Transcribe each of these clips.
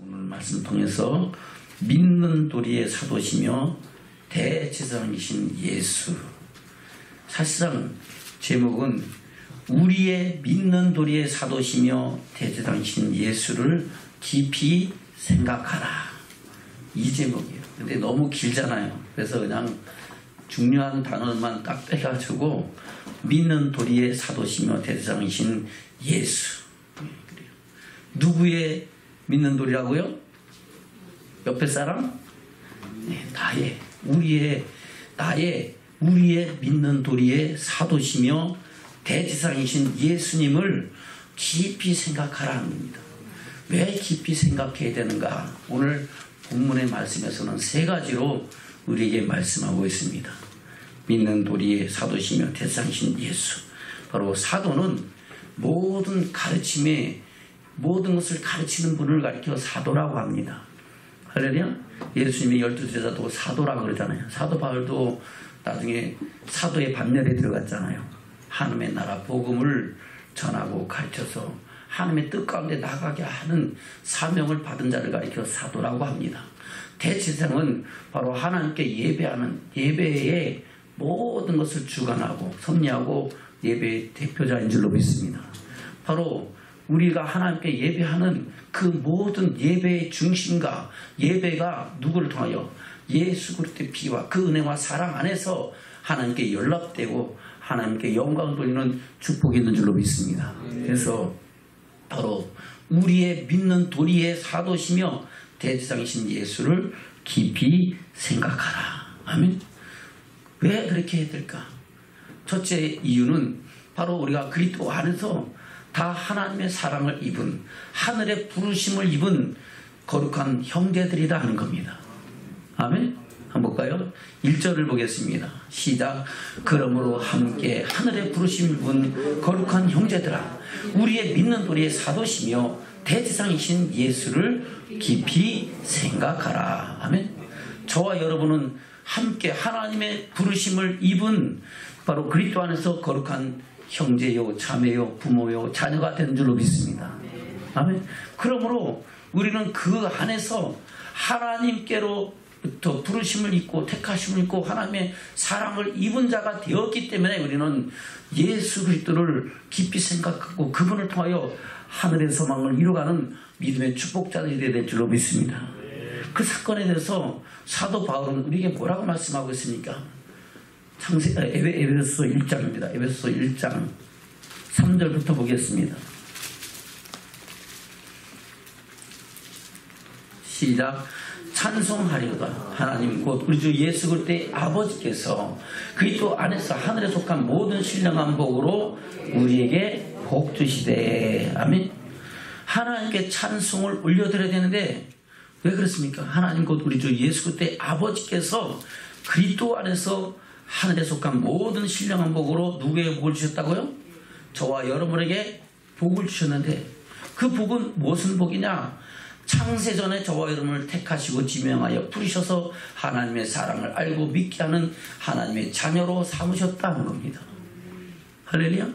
오늘 말씀 통해서 믿는 도리의 사도시며 대제사장이신 예수. 사실상 제목은 우리의 믿는 도리의 사도시며 대제사장이신 예수를 깊이 생각하라, 이 제목이에요. 근데 너무 길잖아요. 그래서 그냥 중요한 단어만 딱 빼가지고 믿는 도리의 사도시며 대제사장이신 예수. 누구의 믿는 도리라고요? 옆에 사람? 네, 우리의 믿는 도리의 사도시며 대제사장이신 예수님을 깊이 생각하라 합니다. 왜 깊이 생각해야 되는가? 오늘 본문의 말씀에서는 세 가지로 우리에게 말씀하고 있습니다. 믿는 도리의 사도시며 대제사장이신 예수. 바로 사도는 모든 가르침에 모든 것을 가르치는 분을 가리켜 사도라고 합니다. 할렐루야. 예수님이 12제자도 사도라고 그러잖아요. 사도 바울도 나중에 사도의 반열에 들어갔잖아요. 하나님의 나라 복음을 전하고 가르쳐서 하나님의 뜻 가운데 나가게 하는 사명을 받은 자를 가리켜 사도라고 합니다. 대제사장은 바로 하나님께 예배하는 예배의 모든 것을 주관하고 섭리하고 예배의 대표자인 줄로 믿습니다. 바로 우리가 하나님께 예배하는 그 모든 예배의 중심과 예배가 누구를 통하여 예수 그리스도의 피와 그 은혜와 사랑 안에서 하나님께 연락되고 하나님께 영광을 돌리는 축복이 있는 줄로 믿습니다. 그래서 바로 우리의 믿는 도리의 사도시며 대제사장이신 예수를 깊이 생각하라. 아멘. 왜 그렇게 해야 될까? 첫째 이유는 바로 우리가 그리스도 안에서 다 하나님의 사랑을 입은 하늘의 부르심을 입은 거룩한 형제들이라 하는 겁니다. 아멘. 한번 볼까요? 1절을 보겠습니다. 시작. 그러므로 함께 하늘의 부르심을 입은 거룩한 형제들아, 우리의 믿는 도리의 사도시며 대제사장이신 예수를 깊이 생각하라. 아멘. 저와 여러분은 함께 하나님의 부르심을 입은 바로 그리스도 안에서 거룩한 형제요, 자매요, 부모요, 자녀가 되는 줄로 믿습니다. 아멘. 그러므로 우리는 그 안에서 하나님께로부터 부르심을 입고 택하심을 입고 하나님의 사랑을 입은 자가 되었기 때문에 우리는 예수 그리스도를 깊이 생각하고 그분을 통하여 하늘의 소망을 이루어가는 믿음의 축복자들이 될 줄로 믿습니다. 그 사건에 대해서 사도 바울은 우리에게 뭐라고 말씀하고 있습니까? 에베소서 1장입니다. 에베소서 1장 3절부터 보겠습니다. 시작. 찬송하리로다. 하나님 곧 우리 주 예수 그리스도의 아버지께서 그리스도 안에서 하늘에 속한 모든 신령한 복으로 우리에게 복 주시되. 아멘. 하나님께 찬송을 올려드려야 되는데 왜 그렇습니까? 하나님 곧 우리 주 예수 그리스도의 아버지께서 그리스도 안에서 하늘에 속한 모든 신령한 복으로 누구에게 복을 주셨다고요? 저와 여러분에게 복을 주셨는데 그 복은 무슨 복이냐? 창세전에 저와 여러분을 택하시고 지명하여 부르셔서 하나님의 사랑을 알고 믿게 하는 하나님의 자녀로 삼으셨다는 겁니다. 할렐루야.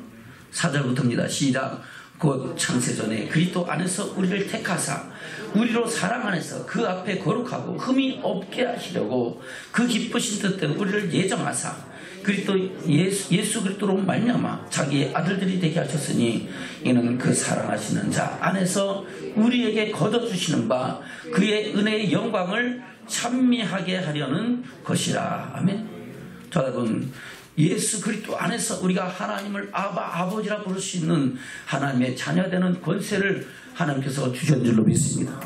4절부터입니다. 시작. 곧 창세전에 그리스도 안에서 우리를 택하사 우리로 사랑 안에서 그 앞에 거룩하고 흠이 없게 하시려고 그 기쁘신 뜻대로 우리를 예정하사 그리스도 예수 그리스도로 말미암아 자기의 아들들이 되게 하셨으니 이는 그 사랑하시는 자 안에서 우리에게 거둬주시는 바 그의 은혜의 영광을 찬미하게 하려는 것이라. 아멘. 자, 여러분, 예수 그리스도 안에서 우리가 하나님을 아버지라 부를 수 있는 하나님의 자녀되는 권세를 하나님께서 주신 줄로 믿습니다.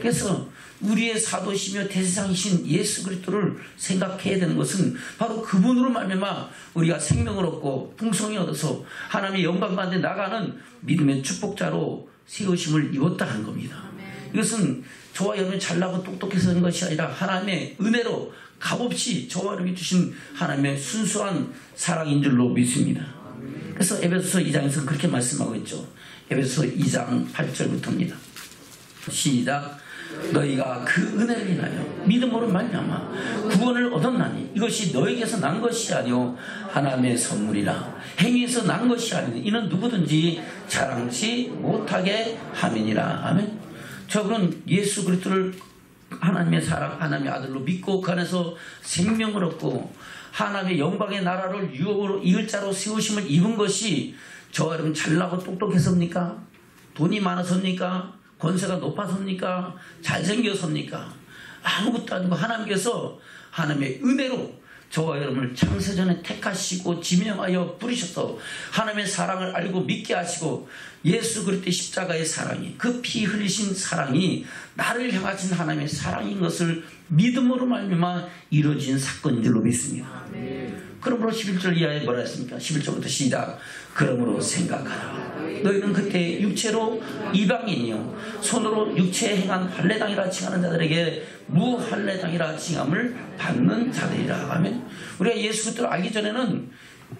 그래서 우리의 사도시며 대제사장이신 예수 그리스도를 생각해야 되는 것은 바로 그분으로 말미암아 우리가 생명을 얻고 풍성히 얻어서 하나님의 영광 가운데 나가는 믿음의 축복자로 세우심을 입었다는 겁니다. 이것은 저와 여러분이 잘나고 똑똑해서 하는 것이 아니라 하나님의 은혜로 값없이 저와 여러분이 주신 하나님의 순수한 사랑인 줄로 믿습니다. 그래서 에베소서 2장에서 그렇게 말씀하고 있죠. 에베소서 2장 8절부터입니다. 시작. 너희가 그 은혜를 인하여 믿음으로 말미암아 구원을 얻었나니 이것이 너희에게서 난 것이 아니오 하나님의 선물이라. 행위에서 난 것이 아니니 이는 누구든지 자랑치 못하게 함이니라. 아멘. 저분은 예수 그리스도를 하나님의 사랑, 하나님의 아들로 믿고 그 안에서 생명을 얻고 하나님의 영광의 나라를 유업으로 이을 자로 세우심을 입은 것이 저와 여러분 잘나고 똑똑해서입니까? 돈이 많아서입니까? 권세가 높아서입니까? 잘생겨서입니까? 아무것도 아니고 하나님께서 하나님의 은혜로 저와 여러분을 창세전에 택하시고 지명하여 부르셔서 하나님의 사랑을 알고 믿게 하시고 예수 그리스도의 십자가의 사랑이, 그 피 흘리신 사랑이 나를 향하신 하나님의 사랑인 것을 믿음으로 말미암아 이루어진 사건인 줄로 믿습니다. 그러므로 11절 이하에 뭐라 했습니까? 11절부터 시작. 그러므로 생각하라. 너희는 그때 육체로 이방인이요 손으로 육체에 행한 할례당이라 칭하는 자들에게 무할례당이라 칭함을 받는 자들이라. 아멘. 우리가 예수 그리스도를 알기 전에는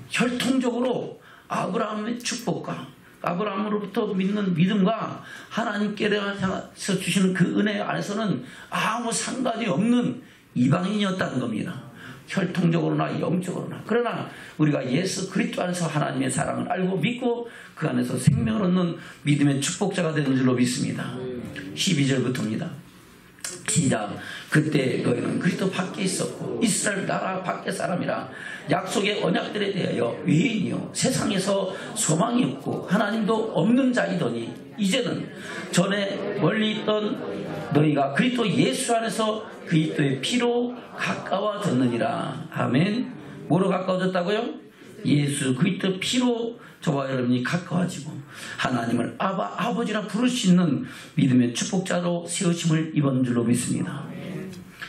혈통적으로 아브라함의 축복과 아브라함으로부터 믿는 믿음과 하나님께서 주시는 그 은혜 안에서는 아무 상관이 없는 이방인이었다는 겁니다. 혈통적으로나 영적으로나. 그러나 우리가 예수 그리스도 안에서 하나님의 사랑을 알고 믿고 그 안에서 생명을 얻는 믿음의 축복자가 되는 줄로 믿습니다. 12절부터입니다. 시작. 그때 너희는 그리스도 밖에 있었고 이스라엘 나라 밖의 사람이라 약속의 언약들에 대하여 외인이요 세상에서 소망이 없고 하나님도 없는 자이더니 이제는 전에 멀리 있던 너희가 그리스도 예수 안에서 그리스도의 피로 가까워졌느니라. 아멘. 뭐로 가까워졌다고요? 예수 그리스도 피로 저와 여러분이 가까워지고 하나님을 아버지라 부를 수 있는 믿음의 축복자로 세우심을 입은 줄로 믿습니다.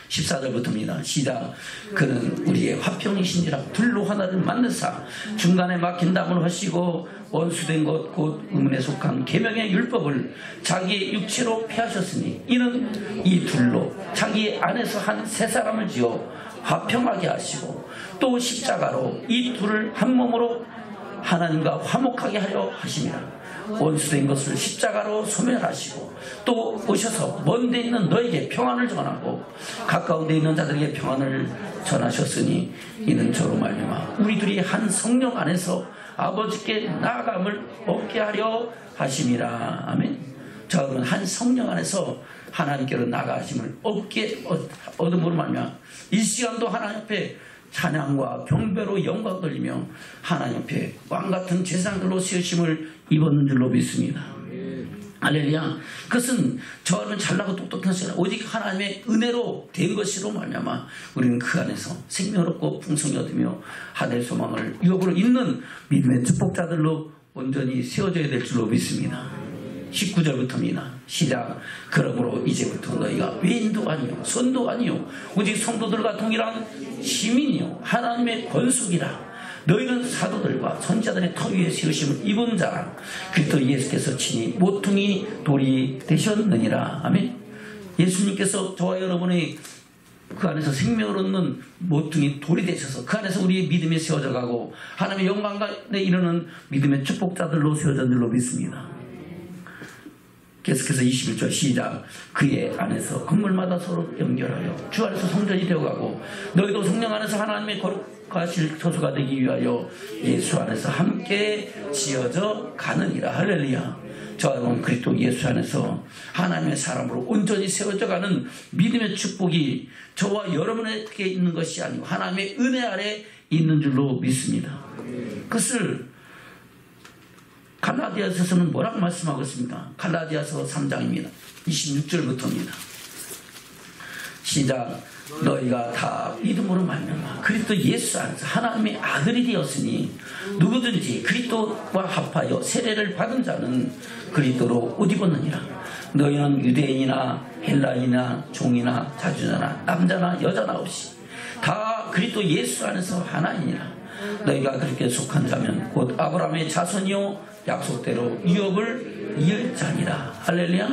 14절부터입니다. 시작. 그는 우리의 화평이신지라 둘로 하나를 만드사 중간에 막힌 담을 하시고 원수된 것 곧 의문에 속한 계명의 율법을 자기의 육체로 폐하셨으니 이는 이 둘로 자기 안에서 한 세 사람을 지어 화평하게 하시고 또 십자가로 이 둘을 한 몸으로 하나님과 화목하게 하려 하심이라. 원수된 것을 십자가로 소멸하시고 또 오셔서 먼 데 있는 너에게 평안을 전하고 가까운 데 있는 자들에게 평안을 전하셨으니 이는 저로 말미암아 우리 둘이 한 성령 안에서 아버지께 나아감을 얻게 하려 하심이라. 아멘. 저는 한 성령 안에서 하나님께로 나아가심을 얻음으로 말미암아 이 시간도 하나님 앞에 찬양과 경배로 영광 돌리며 하나님 앞에 왕같은 제사장들로 세우심을 입었는 줄로 믿습니다. 할렐루야. 그것은 저는 잘나고 똑똑한 것이 아니라 오직 하나님의 은혜로 된 것으로 말미암아 우리는 그 안에서 생명을 얻고 풍성히 얻으며 하늘 소망을 유업으로 잇는 믿음의 축복자들로 온전히 세워져야 될 줄로 믿습니다. 19절부터입니다. 시작. 그러므로 이제부터 너희가 외인도 아니요 선도 아니요 오직 성도들과 동일한 시민이요 하나님의 권속이라. 너희는 사도들과 선지자들의 터 위에 세우심을 입은 자라. 그리스도 예수께서 친히 모퉁이 돌이 되셨느니라. 아멘. 예수님께서 저와 여러분의 그 안에서 생명을 얻는 모퉁이 돌이 되셔서 그 안에서 우리의 믿음이 세워져 가고 하나님의 영광에 이르는 믿음의 축복자들로 세워진 줄로 믿습니다. 계속해서 21절 시작. 그의 안에서 건물마다 서로 연결하여 주 안에서 성전이 되어가고 너희도 성령 안에서 하나님의 거룩하실 처소가 되기 위하여 예수 안에서 함께 지어져 가느니라. 할렐루야. 저와 여러분 그리스도 예수 안에서 하나님의 사람으로 온전히 세워져가는 믿음의 축복이 저와 여러분에게 있는 것이 아니고 하나님의 은혜 아래 있는 줄로 믿습니다. 그것을 갈라디아서는 뭐라고 말씀하고 있습니까? 갈라디아서 3장입니다. 26절부터입니다. 시작. 너희가 다 믿음으로 말미암아 그리스도 예수 안에서 하나님의 아들이 되었으니 누구든지 그리스도와 합하여 세례를 받은 자는 그리스도로 옷 입었느니라. 너희는 유대인이나 헬라인이나 종이나 자주자나 남자나 여자나 없이 다 그리스도 예수 안에서 하나이니라. 너희가 그렇게 속한 자면 곧 아브라함의 자손이요 약속대로 유업을 이을 자니라. 할렐루야.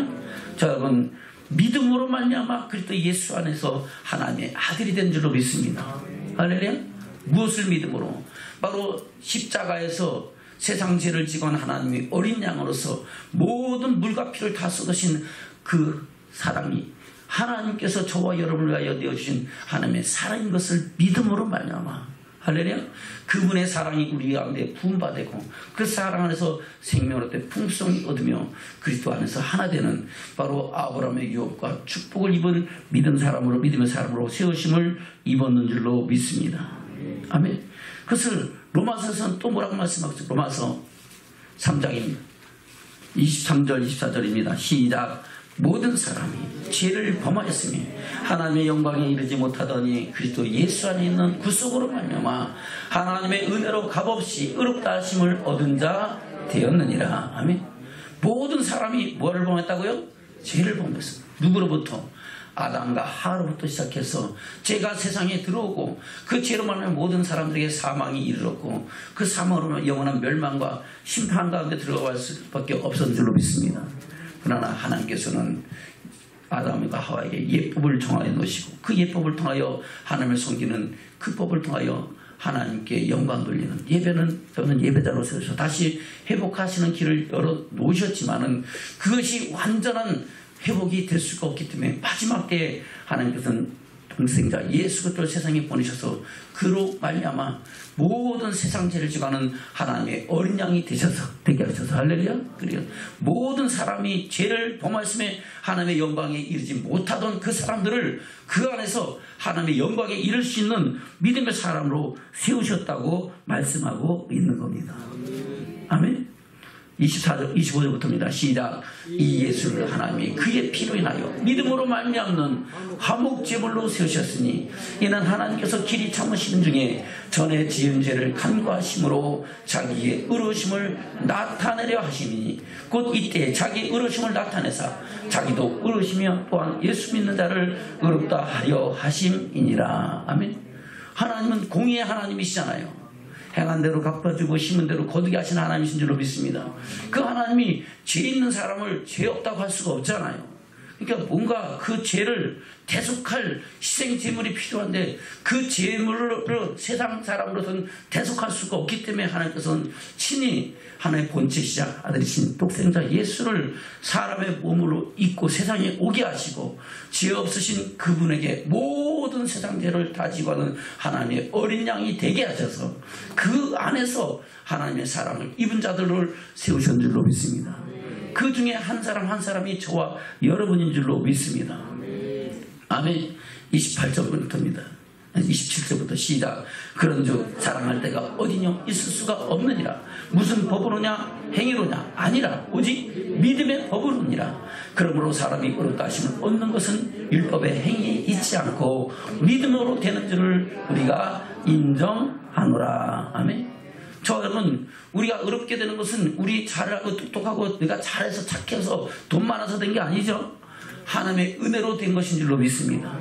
자, 여러분 믿음으로 말미암아 그리스도 예수 안에서 하나님의 아들이 된 줄로 믿습니다. 할렐루야. 무엇을 믿음으로? 바로 십자가에서 세상 죄를 지고한 하나님의 어린 양으로서 모든 물과 피를 다 쏟으신 그 사랑이 하나님께서 저와 여러분을 위하여 내어주신 하나님의 사랑인 것을 믿음으로 말미암아. 할렐루야. 그분의 사랑이 우리 가운데 부음받고 그 사랑 안에서 생명을 얻되 풍성히 얻으며 그리스도 안에서 하나 되는 바로 아브라함의 유업과 축복을 입은 믿음의 사람으로 세우심을 입었는 줄로 믿습니다. 아멘. 그것을 로마서에서는 또 뭐라고 말씀하겠어요? 로마서 3장입니다. 23절 24절입니다. 시작. 모든 사람이 죄를 범하였으니 하나님의 영광에 이르지 못하더니 그리스도 예수 안에 있는 구속으로 말미암아 하나님의 은혜로 값없이 의롭다 하심을 얻은 자 되었느니라. 아멘. 모든 사람이 뭐를 범했다고요? 죄를 범했습니다. 누구로부터? 아담과 하와로부터 시작해서 죄가 세상에 들어오고 그 죄로 말하면 모든 사람들에게 사망이 이르렀고 그 사망으로 영원한 멸망과 심판 가운데 들어갈 수밖에 없었는 줄로 믿습니다. 그러나 하나님께서는 아담과 하와에게 예법을 정하여 놓으시고 그 예법을 통하여 하나님을 섬기는 그 법을 통하여 하나님께 영광 돌리는 저는 예배자로 세우셔서 다시 회복하시는 길을 열어 놓으셨지만은 그것이 완전한 회복이 될 수가 없기 때문에 마지막 때에 하나님께서는 독생자 예수 그리스도를 세상에 보내셔서 그로 말미암아 모든 세상 죄를 지고하는 하나님의 어린 양이 되게 하셔서 할렐루야. 그리고 모든 사람이 죄를 범하였음에 하나님의 영광에 이르지 못하던 그 사람들을 그 안에서 하나님의 영광에 이를 수 있는 믿음의 사람으로 세우셨다고 말씀하고 있는 겁니다. 아멘. 25절부터입니다. 시작. 이 예수를 하나님이 그의 피로 인하여 믿음으로 말미암는 화목제물로 세우셨으니 이는 하나님께서 길이 참으시는 중에 전에 지은 죄를 간과하심으로 자기의 의로우심을 나타내려 하시니 곧 이때 자기의 의로우심을 나타내사 자기도 의로우시며 또한 예수 믿는 자를 의롭다 하려 하심이니라. 아멘. 하나님은 공의의 하나님이시잖아요. 행한 대로 갚아주고 심은 대로 거두게 하시는 하나님이신 줄로 믿습니다. 그 하나님이 죄 있는 사람을 죄 없다고 할 수가 없잖아요. 그러니까 뭔가 그 죄를 대속할 희생 제물이 필요한데 그 제물을 세상 사람으로서는 대속할 수가 없기 때문에 하나님께서는 친히 하나님의 본체시자 아들이신 독생자 예수를 사람의 몸으로 입고 세상에 오게 하시고 죄 없으신 그분에게 모든 세상 죄를 다 지고 하는 하나님의 어린 양이 되게 하셔서 그 안에서 하나님의 사랑을 입은 자들을 세우신 줄로 믿습니다. 그 중에 한 사람 한 사람이 저와 여러분인 줄로 믿습니다. 아멘. 28절부터입니다. 27절부터 시작. 그런즉 사랑할 때가 어디냐 있을 수가 없느니라. 무슨 법으로냐 행위로냐 아니라 오직 믿음의 법으로니라. 그러므로 사람이 의롭다 하심을 얻는 것은 율법의 행위에 있지 않고 믿음으로 되는 줄을 우리가 인정하노라. 아멘. 저 여러분, 우리가 의롭게 되는 것은 우리 잘하고 똑똑하고 내가 잘해서 착해서 돈 많아서 된 게 아니죠. 하나님의 은혜로 된 것인 줄로 믿습니다.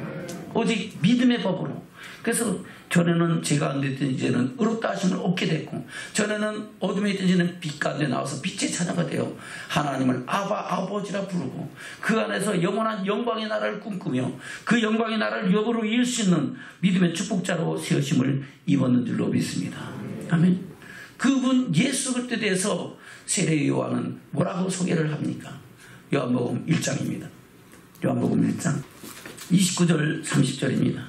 오직 믿음의 법으로. 그래서 전에는 죄 가운데 있던 이제는 의롭다 하심을 얻게 됐고, 전에는 어둠에 있던 이제는 빛 가운데 나와서 빛의 자녀가 되어 하나님을 아버지라 부르고 그 안에서 영원한 영광의 나라를 꿈꾸며 그 영광의 나라를 역으로 이을 수 있는 믿음의 축복자로 세우심을 입었는 줄로 믿습니다. 아멘. 그분 예수 그리스도에 대해서 세례 요한은 뭐라고 소개를 합니까? 요한복음 1장입니다. 요한복음 1장 29절 30절입니다.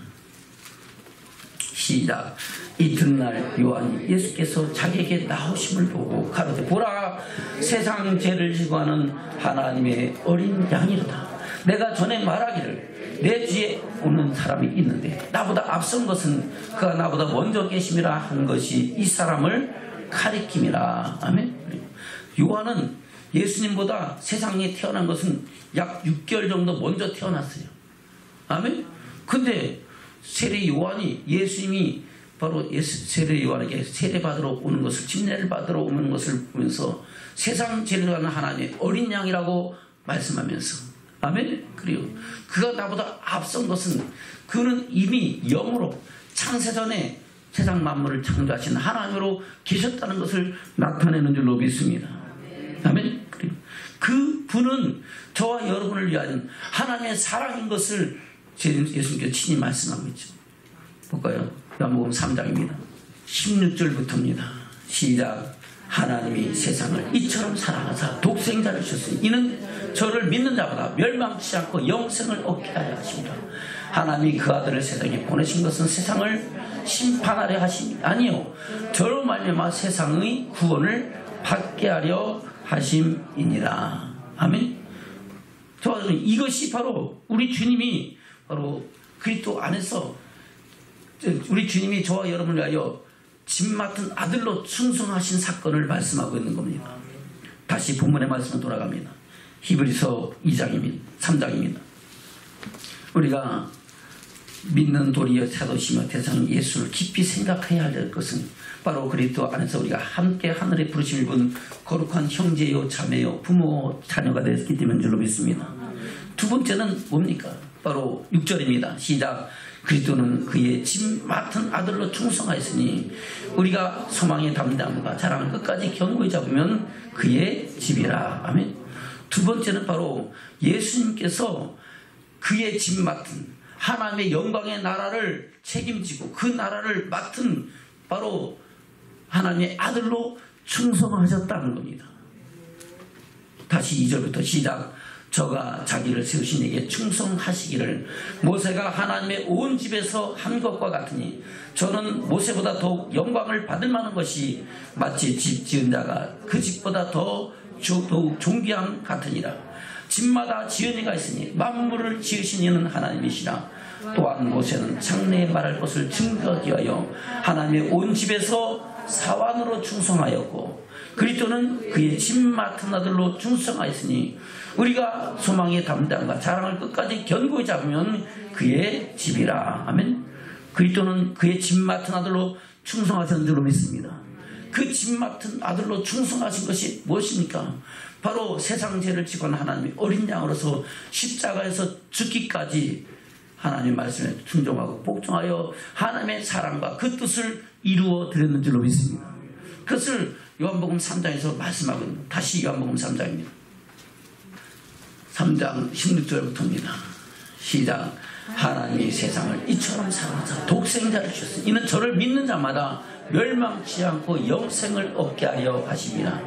시작. 이튿날 요한이 예수께서 자기에게 나오심을 보고 가로되 보라 세상 죄를 지고 하는 하나님의 어린 양이로다. 내가 전에 말하기를 내 뒤에 오는 사람이 있는데 나보다 앞선 것은 그가 나보다 먼저 계심이라 한 것이 이 사람을 가리킴이라. 아멘. 요한은 예수님보다 세상에 태어난 것은 약 6개월 정도 먼저 태어났어요. 아멘. 근데 세례 요한이 예수님이 바로 세례 요한에게 세례 받으러 오는 것을 침례를 받으러 오는 것을 보면서 세상 죄를 가는 하나님의 어린 양이라고 말씀하면서 아멘. 그리고 그가 나보다 앞선 것은 그는 이미 영으로 창세전에 세상 만물을 창조하신 하나님으로 계셨다는 것을 나타내는 줄로 믿습니다. 아멘. 그리고 그 분은 저와 여러분을 위한 하나님의 사랑인 것을 예수님께서 친히 말씀하고 있죠. 볼까요? 요한복음 3장입니다. 16절부터입니다. 시작. 하나님이 세상을 이처럼 사랑하사 독생자를 주셨으니 이는 저를 믿는 자마다 멸망치 않고 영생을 얻게 하려 하십니다. 하나님이 그 아들을 세상에 보내신 것은 세상을 심판하려 하심이 아니요 저로 말미암아 세상의 구원을 받게 하려 하심이니라. 아멘. 저는 이것이 바로 우리 주님이 바로 그리스도 안에서 우리 주님이 저와 여러분을 위하여 집 맡은 아들로 충성하신 사건을 말씀하고 있는 겁니다. 다시 본문의 말씀으로 돌아갑니다. 히브리서 2장입니다. 3장입니다. 우리가 믿는 도리여 사도시며 대상 예수를 깊이 생각해야 할 것은 바로 그리스도 안에서 우리가 함께 하늘의 부르심을 입은 거룩한 형제요 자매요 부모 자녀가 되었기 때문인 줄로 믿습니다. 두 번째는 뭡니까? 바로 6절입니다. 시작. 그리스도는 그의 집 맡은 아들로 충성하였으니 우리가 소망의 담대함과 자랑을 끝까지 견고히 잡으면 그의 집이라. 아멘. 두 번째는 바로 예수님께서 그의 집 맡은 하나님의 영광의 나라를 책임지고 그 나라를 맡은 바로 하나님의 아들로 충성하셨다는 겁니다. 다시 2절부터 시작. 저가 자기를 세우신 이에게 충성하시기를 모세가 하나님의 온 집에서 한 것과 같으니 저는 모세보다 더욱 영광을 받을 만한 것이 마치 집 지은 자가 그 집보다 더욱 존귀함 같으니라. 집마다 지은이가 있으니 만물을 지으신 이는 하나님이시라. 또한 모세는 장래에 말할 것을 증거하기 위하여 하나님의 온 집에서 사환으로 충성하였고 그리스도는 그의 집 맡은 아들로 충성하였으니 우리가 소망의 담대함과 자랑을 끝까지 견고히 잡으면 그의 집이라. 아멘. 그리스도는 그의 집 맡은 아들로 충성하신 줄로 믿습니다. 그 집 맡은 아들로 충성하신 것이 무엇입니까? 바로 세상 죄를 지고 하나님이 어린 양으로서 십자가에서 죽기까지 하나님의 말씀에 순종하고 복종하여 하나님의 사랑과 그 뜻을 이루어 드렸는 줄로 믿습니다. 그것을 요한복음 3장에서 말씀하고 있는 다시 요한복음 3장입니다. 3장 16절부터입니다. 시작. 하나님이 세상을 이처럼 사랑하사 독생자를 주셨으니 이는 저를 믿는 자마다 멸망치 않고 영생을 얻게 하려 하심이라.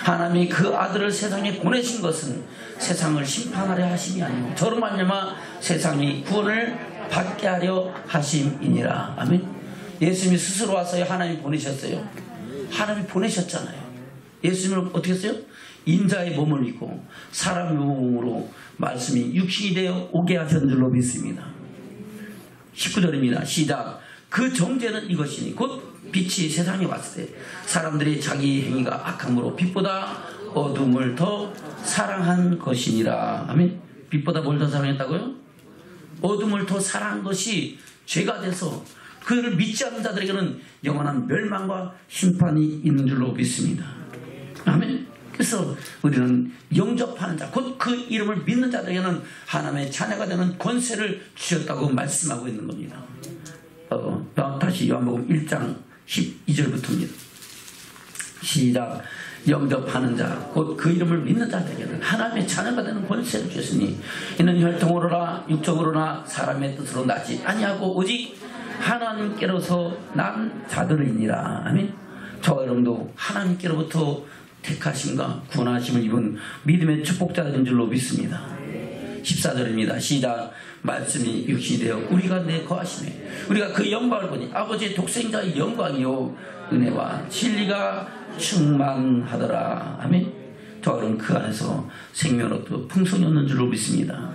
하나님이 그 아들을 세상에 보내신 것은 세상을 심판하려 하심이 아니고 저로 말미암아 세상이 구원을 받게 하려 하심이니라. 아멘. 예수님이 스스로 와서 하나님이 보내셨어요. 하나님이 보내셨잖아요. 예수님은 어떻게 했어요? 인자의 몸을 입고 사람의 몸으로 말씀이 육신이 되어 오게 하신 줄로 믿습니다. 19절입니다. 시작. 그 정죄는 이것이니 곧 빛이 세상에 왔을 때 사람들이 자기 행위가 악함으로 빛보다 어둠을 더 사랑한 것이니라. 아멘. 빛보다 뭘 더 사랑했다고요? 어둠을 더 사랑한 것이 죄가 돼서 그를 믿지 않는 자들에게는 영원한 멸망과 심판이 있는 줄로 믿습니다. 아멘. 그래서 우리는 영접하는 자, 곧 그 이름을 믿는 자들에게는 하나님의 자녀가 되는 권세를 주셨다고 말씀하고 있는 겁니다. 다시 요한복음 1장 12절부터입니다. 시작. 영접하는 자, 곧 그 이름을 믿는 자들에게는 하나님의 자녀가 되는 권세를 주셨으니 이는 혈통으로나 육정으로나 사람의 뜻으로 나지 아니하고 오직 하나님께로서 난 자들이니라. 아멘. 저와 여러분도 하나님께로부터 택하심과 구원하심을 입은 믿음의 축복자들인 줄로 믿습니다. 14절입니다. 시작. 말씀이 육신이 되어 우리가 내 거하심에 우리가 그 영광을 보니 아버지의 독생자의 영광이요 은혜와 진리가 충만하더라. 아멘. 저와 여러분 그 안에서 생명으로 풍성이 없는 줄로 믿습니다.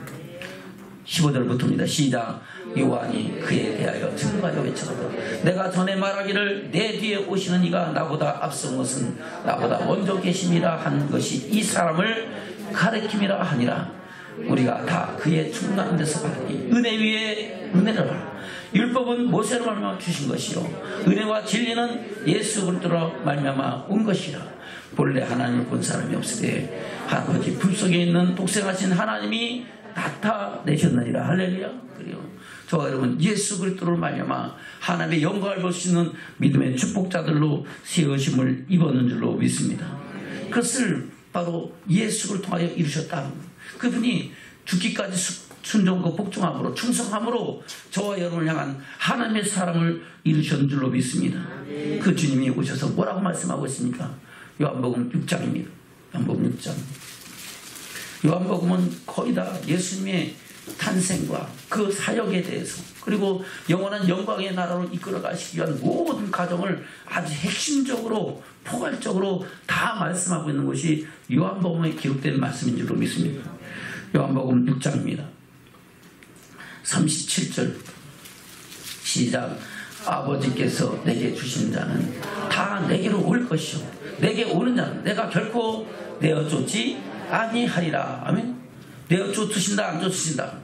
15절부터입니다. 시작. 요한이 그에 대하여 증거하여 외쳐가다 내가 전에 말하기를 내 뒤에 오시는 이가 나보다 앞선 것은 나보다 먼저 계심이라 한 것이 이 사람을 가리킴이라 하니라. 우리가 다 그의 충만한 데서 받으니 은혜 위에 은혜를 율법은 모세로 말미암아 주신 것이요 은혜와 진리는 예수 그리스도로 말미암아 온 것이라. 본래 하나님을 본 사람이 없을 때 아버지 불속에 있는 독생하신 하나님이 나타내셨느니라. 할렐루야. 그래요. 저와 여러분 예수 그리스도로 말미암아 하나님의 영광을 볼 수 있는 믿음의 축복자들로 세우심을 입었는 줄로 믿습니다. 그것을 바로 예수를 통하여 이루셨다. 그분이 죽기까지 순종하고 복종함으로 충성함으로 저와 여러분을 향한 하나님의 사랑을 이루셨는 줄로 믿습니다. 그 주님이 오셔서 뭐라고 말씀하고 있습니까? 요한복음 6장입니다. 요한복음 6장. 요한복음은 거의 다 예수님의 탄생과 그 사역에 대해서, 그리고 영원한 영광의 나라로 이끌어 가시기 위한 모든 과정을 아주 핵심적으로 포괄적으로 다 말씀하고 있는 것이 요한복음에 기록된 말씀인 줄로 믿습니다. 요한복음 6장입니다. 37절 시작. 아버지께서 내게 주신 자는 다 내게로 올 것이요 내게 오는 자는 내가 결코 내어 쫓지 아니하리라. 아멘. 내어 쫓으신다 안 쫓으신다.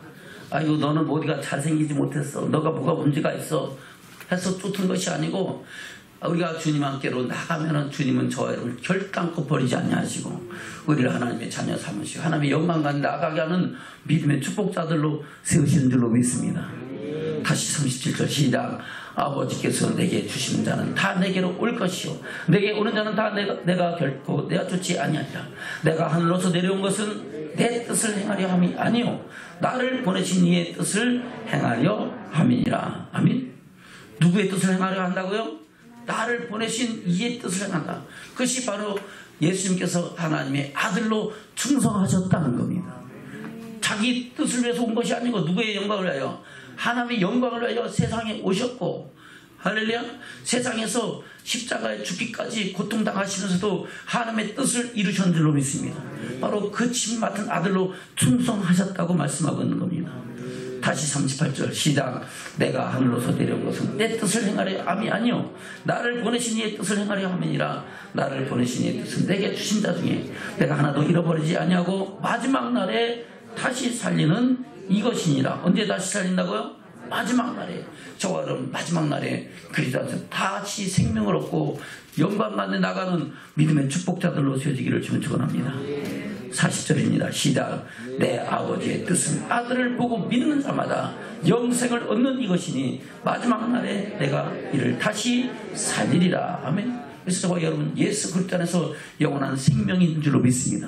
아이고 너는 어디가 잘생기지 못했어, 너가 뭐가 문제가 있어 해서 쫓은 것이 아니고, 우리가 주님 함께로 나가면은 주님은 저와 여러분을 결단코 버리지 아니하시고 우리를 하나님의 자녀 삼으시고 하나님의 영광까지 나가게 하는 믿음의 축복자들로 세우시는 줄로 믿습니다. 다시 37절 시작. 아버지께서 내게 주시는 자는 다 내게로 올 것이요 내게 오는 자는 다 내가 결코 내가 쫓지 아니하리라. 내가 하늘로서 내려온 것은 내 뜻을 행하려 함이 아니요 나를 보내신 이의 뜻을 행하려 함이니라. 아멘. 누구의 뜻을 행하려 한다고요? 나를 보내신 이의 뜻을 행한다. 그것이 바로 예수님께서 하나님의 아들로 충성하셨다는 겁니다. 자기 뜻을 위해서 온 것이 아니고 누구의 영광을 위하여, 하나님의 영광을 위하여 세상에 오셨고, 할렐루야. 세상에서 십자가에 죽기까지 고통당하시면서도 하나님의 뜻을 이루신 줄로 믿습니다. 바로 그 침 맡은 아들로 충성하셨다고 말씀하고 있는 겁니다. 다시 38절 시작. 내가 하늘로서 내려온 것은 내 뜻을 행하려 함이 아니요 나를 보내신 이의 뜻을 행하려 함이니라. 나를 보내신 이의 뜻은 내게 주신 자 중에 내가 하나도 잃어버리지 아니하고 마지막 날에 다시 살리는 이것이니라. 언제 다시 살린다고요? 마지막 날에. 저와 여러분 마지막 날에 그리스도한테 다시 생명을 얻고 영광 가운데 나가는 믿음의 축복자들로 세워지기를 주님 축원합니다. 40절입니다. 시작. 내 아버지의 뜻은 아들을 보고 믿는 자마다 영생을 얻는 이것이니 마지막 날에 내가 이를 다시 살리리라. 아멘. 그래서 저와 여러분 예수 그리스도 안에서 영원한 생명이 있는 줄로 믿습니다.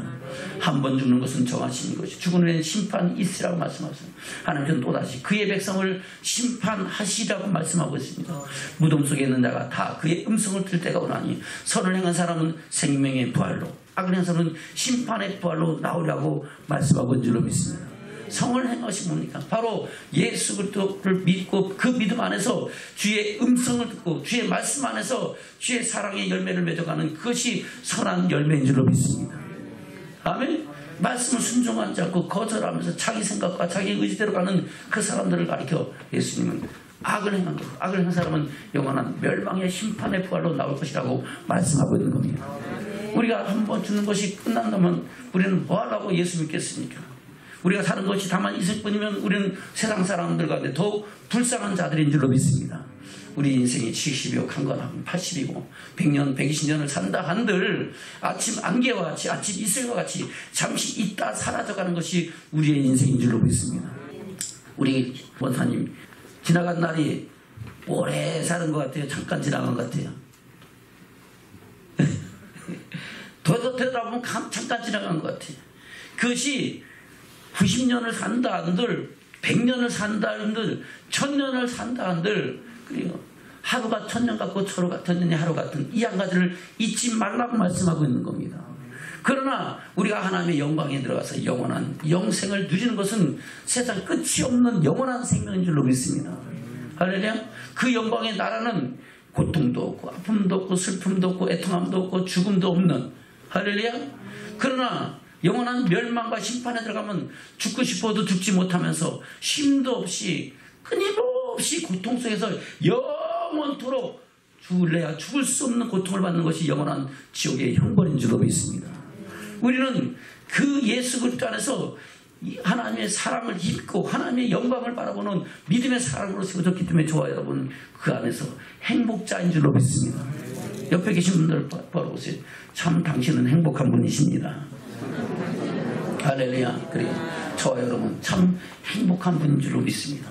한 번 죽는 것은 정하신 것이 죽은 후에는 심판이 있으라고 말씀하셨습니다. 하나님께서는 또다시 그의 백성을 심판하시라고 말씀하고 있습니다. 무덤 속에 있는 자가 다 그의 음성을 들을 때가 오나니 선을 행한 사람은 생명의 부활로, 악을 행한 사람은 심판의 부활로 나오라고 말씀하고 있는 줄로 믿습니다. 성을 행하신 뭡니까? 바로 예수 그리스도를 믿고 그 믿음 안에서 주의 음성을 듣고 주의 말씀 안에서 주의 사랑의 열매를 맺어가는 그것이 선한 열매인 줄로 믿습니다. 아멘. 말씀을 순종하지 않고 거절하면서 자기 생각과 자기 의지대로 가는 그 사람들을 가리켜 예수님은 악을 행한 것, 악을 행한 사람은 영원한 멸망의 심판의 부활로 나올 것이라고 말씀하고 있는 겁니다. 우리가 한번 죽는 것이 끝난다면 우리는 뭐 하려고 예수 믿겠습니까? 우리가 사는 것이 다만 있을 뿐이면 우리는 세상 사람들 가운데 더욱 불쌍한 자들인 줄로 믿습니다. 우리 인생이 70이고 강건하고 80이고 100년 120년을 산다 한들 아침 안개와 같이 아침 이슬과 같이 잠시 있다 사라져가는 것이 우리의 인생인 줄로 믿습니다. 우리 원사님 지나간 날이 오래 사는 것 같아요? 잠깐 지나간 것 같아요? 더 되돌아보면 잠깐 지나간 것 같아요. 그것이 90년을 산다 한들 100년을 산다 한들 1000년을 산다 한들, 그리고 하루가 1000년 같고 하루 같은 년이 하루 같은 이 한 가지를 잊지 말라고 말씀하고 있는 겁니다. 그러나 우리가 하나님의 영광에 들어가서 영원한 영생을 누리는 것은 세상 끝이 없는 영원한 생명인 줄로 믿습니다. 할렐루야. 그 영광의 나라는 고통도 없고 아픔도 없고 슬픔도 없고 애통함도 없고 죽음도 없는, 할렐루야. 그러나 영원한 멸망과 심판에 들어가면 죽고 싶어도 죽지 못하면서 쉼도 없이 끊임없이 고통 속에서 영원토록 죽을래야 죽을 수 없는 고통을 받는 것이 영원한 지옥의 형벌인 줄로 믿습니다. 우리는 그 예수 그리스도 안에서 하나님의 사랑을 입고 하나님의 영광을 바라보는 믿음의 사랑으로 세워졌기 때문에 저와 여러분 그 안에서 행복자인 줄로 믿습니다. 옆에 계신 분들 바라보세요. 참 당신은 행복한 분이십니다. 할렐루야. 그래요. 저와 여러분 참 행복한 분인 줄로 믿습니다.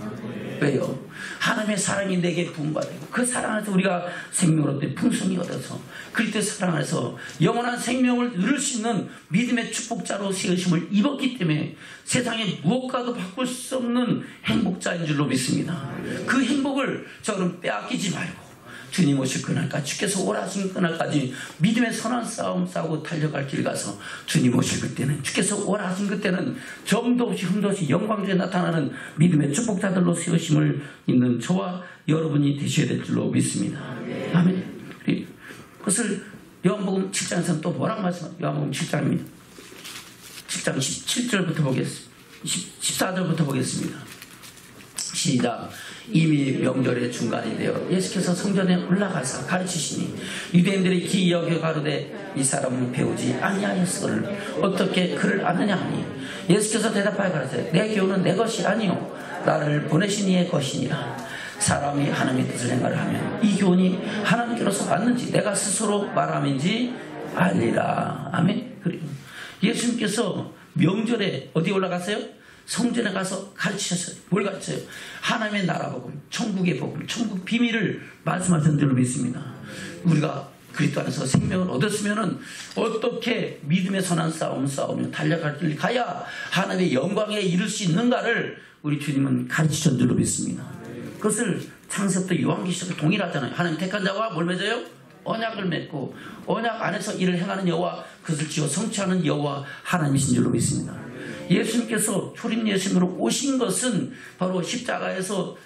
왜요? 하나님의 사랑이 내게 부음받고 그 사랑 안에서 우리가 생명을 얻되 풍성이 얻어서 그리스도의 사랑 안에서 영원한 생명을 누릴 수 있는 믿음의 축복자로 세우심을 입었기 때문에 세상에 무엇과도 바꿀 수 없는 행복자인 줄로 믿습니다. 그 행복을 저는 빼앗기지 말고 주님 오실 그날까지, 주께서 오라신 그날까지 믿음의 선한 싸움 싸우고 달려갈 길 가서 주님 오실 그때는, 주께서 오라신 그때는 점도 없이 흠도 없이 영광 중에 나타나는 믿음의 축복자들로 세우심을 있는 저와 여러분이 되셔야 될 줄로 믿습니다. 아멘. 그것을 요한복음 7장에서는 또 뭐라고 말씀합니까? 요한복음 7장입니다. 7장 17절부터 보겠습니다. 14절부터 보겠습니다. 시작. 이미 명절의 중간이 되어 예수께서 성전에 올라가서 가르치시니 유대인들이 기여겨 가로되 이 사람은 배우지 아니하였으거늘 어떻게 그를 아느냐 하니 예수께서 대답하여 가라사대 내 교훈은 내 것이 아니요 나를 보내신 이의 것이니라. 사람이 하나님의 뜻을 행하려 하면 이 교훈이 하나님께로서 왔는지 내가 스스로 말함인지 알리라. 아멘. 그리고 예수님께서 명절에 어디 올라갔어요? 성전에 가서 가르치셨어요. 뭘 가르쳐요? 하나님의 나라 복음, 천국의 복음, 천국 비밀을 말씀하신 줄로 믿습니다. 우리가 그리스도 안에서 생명을 얻었으면 어떻게 믿음의 선한 싸움 싸우며 달려갈 길 가야 하나님의 영광에 이를 수 있는가를 우리 주님은 가르치신 줄로 믿습니다. 그것을 창세부터 요한계시록 동일하잖아요. 하나님 택한 자와 뭘 맺어요? 언약을 맺고 언약 안에서 일을 행하는 여호와, 그것을 지어 성취하는 여호와 하나님이신 줄로 믿습니다. 예수님께서 초림 예수님으로 오신 것은 바로 십자가에서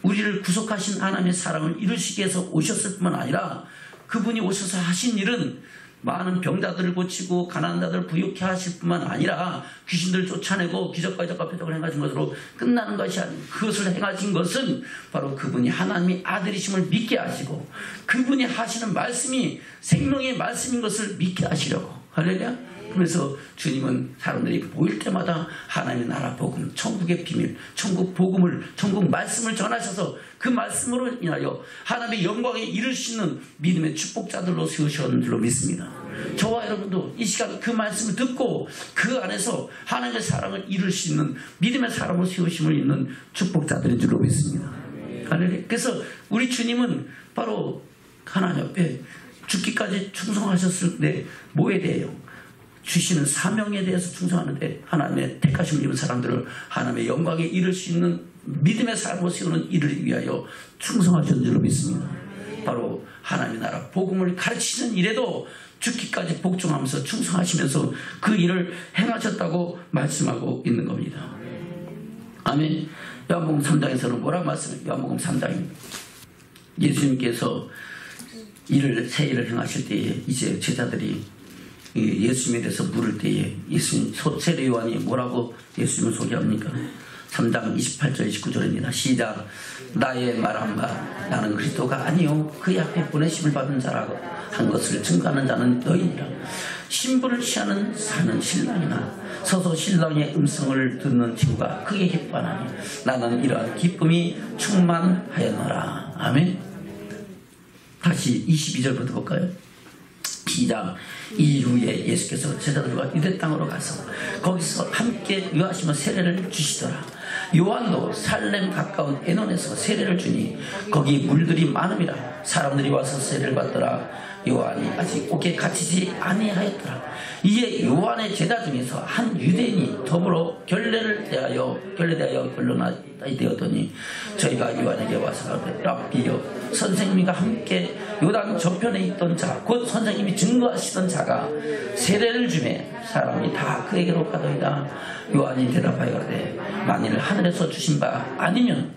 우리를 구속하신 하나님의 사랑을 이루시기 위해서 오셨을 뿐만 아니라 그분이 오셔서 하신 일은 많은 병자들을 고치고 가난한 자들을 부유케 하실 뿐만 아니라 귀신들을 쫓아내고 기적과 이적과 표적을 행하신 것으로 끝나는 것이 아니고 그것을 행하신 것은 바로 그분이 하나님의 아들이심을 믿게 하시고 그분이 하시는 말씀이 생명의 말씀인 것을 믿게 하시려고. 할렐루야. 그래서 주님은 사람들이 보일 때마다 하나님의 나라 복음, 천국의 비밀, 천국 복음을, 천국 말씀을 전하셔서 그 말씀으로 인하여 하나님의 영광에 이를 수 있는 믿음의 축복자들로 세우셨는 줄로 믿습니다. 저와 여러분도 이 시간 그 말씀을 듣고 그 안에서 하나님의 사랑을 이룰 수 있는 믿음의 사람으로 세우심을 있는 축복자들인 줄로 믿습니다. 그래서 우리 주님은 바로 하나님 앞에 죽기까지 충성하셨을 때 뭐에 대해요? 주시는 사명에 대해서 충성하는데 하나님의 택하심을 입은 사람들을 하나님의 영광에 이를 수 있는 믿음의 삶으로 세우는 일을 위하여 충성하셨는 줄로 믿습니다. 바로 하나님의 나라 복음을 가르치는 일에도 죽기까지 복종하면서 충성하시면서 그 일을 행하셨다고 말씀하고 있는 겁니다. 아멘. 요한복음 3장에서는 뭐라고 말씀해요? 요한복음 3장입니다. 예수님께서 새 일을 행하실 때에 이제 제자들이 예수님에 대해서 물을 때에 예수님, 세례 요한이 뭐라고 예수님을 소개합니까? 3장 28절 29절입니다. 시작. 나의 말한 바 나는 그리스도가 아니요 그의 앞에 보내심을 받은 자라고 한 것을 증거하는 자는 너희니라. 신부를 취하는 사는 신랑이나 서서 신랑의 음성을 듣는 친구가 크게 기뻐하나니 나는 이러한 기쁨이 충만하였노라. 아멘. 다시 22절부터 볼까요? 시작. 이후에 예수께서 제자들과 유대 땅으로 가서 거기서 함께 유하시며 세례를 주시더라. 요한도 살렘 가까운 에논에서 세례를 주니 거기 물들이 많음이라 사람들이 와서 세례를 받더라. 요한이 아직 옥에 갇히지 아니하였더라. 이에 요한의 제자 중에서 한 유대인이 더불어 결례대하여 변론하되었더니 저희가 요한에게 와서 가로되 랍비여 선생님과 함께 요단 저편에 있던 자 곧 선생님이 증거하시던 자가 세례를 주매 사람이 다 그에게로 가더이다. 요한이 대답하여 가로되 만일 하늘에서 주신 바 아니면